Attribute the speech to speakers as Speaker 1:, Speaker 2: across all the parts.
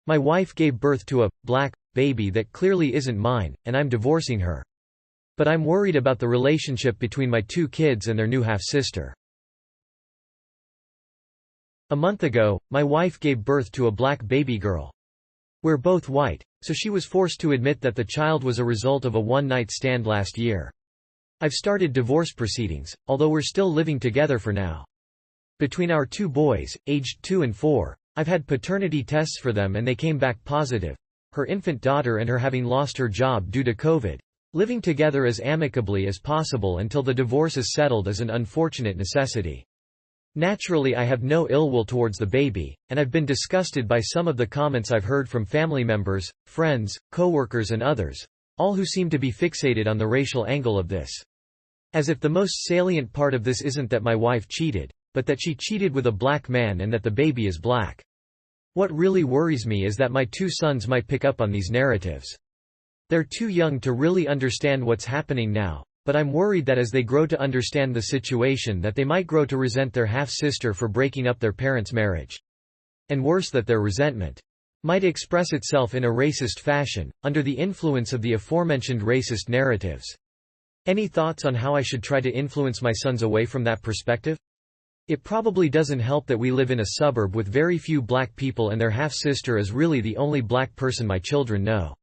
Speaker 1: My wife gave birth to a black baby that clearly isn't mine, and I'm divorcing her. But I'm worried about the relationship between my two kids and their new half-sister. A month ago, my wife gave birth to a black baby girl. We're both white, so she was forced to admit that the child was a result of a one-night stand last year. I've started divorce proceedings, although we're still living together for now. Between our two boys, aged 2 and 4, I've had paternity tests for them and they came back positive. Her infant daughter and her having lost her job due to COVID. Living together as amicably as possible until the divorce is settled is an unfortunate necessity. Naturally, I have no ill will towards the baby, and I've been disgusted by some of the comments I've heard from family members, friends, co-workers and others, all who seem to be fixated on the racial angle of this. As if the most salient part of this isn't that my wife cheated, but that she cheated with a black man and that the baby is black. What really worries me is that my two sons might pick up on these narratives. They're too young to really understand what's happening now, but I'm worried that as they grow to understand the situation that they might grow to resent their half-sister for breaking up their parents' marriage. And worse, that their resentment might express itself in a racist fashion, under the influence of the aforementioned racist narratives. Any thoughts on how I should try to influence my sons away from that perspective? It probably doesn't help that we live in a suburb with very few black people and their half-sister is really the only black person my children know.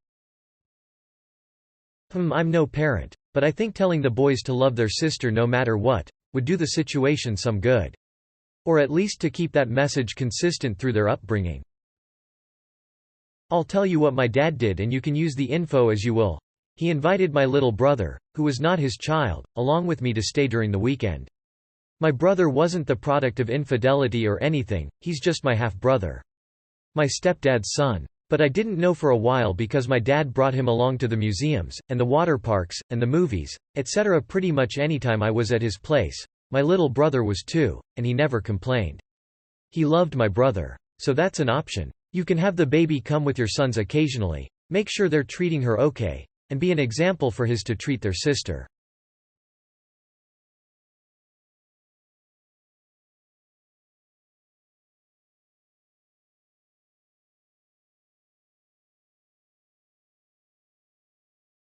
Speaker 1: I'm no parent, but I think telling the boys to love their sister no matter what would do the situation some good. Or at least to keep that message consistent through their upbringing. I'll tell you what my dad did and you can use the info as you will. He invited my little brother, who was not his child, along with me to stay during the weekend. My brother wasn't the product of infidelity or anything, he's just my half-brother. My stepdad's son. But I didn't know for a while because my dad brought him along to the museums, and the water parks, and the movies, etc. pretty much anytime I was at his place. My little brother was 2, and he never complained. He loved my brother. So that's an option. You can have the baby come with your sons occasionally, make sure they're treating her okay, and be an example for his to treat their sister.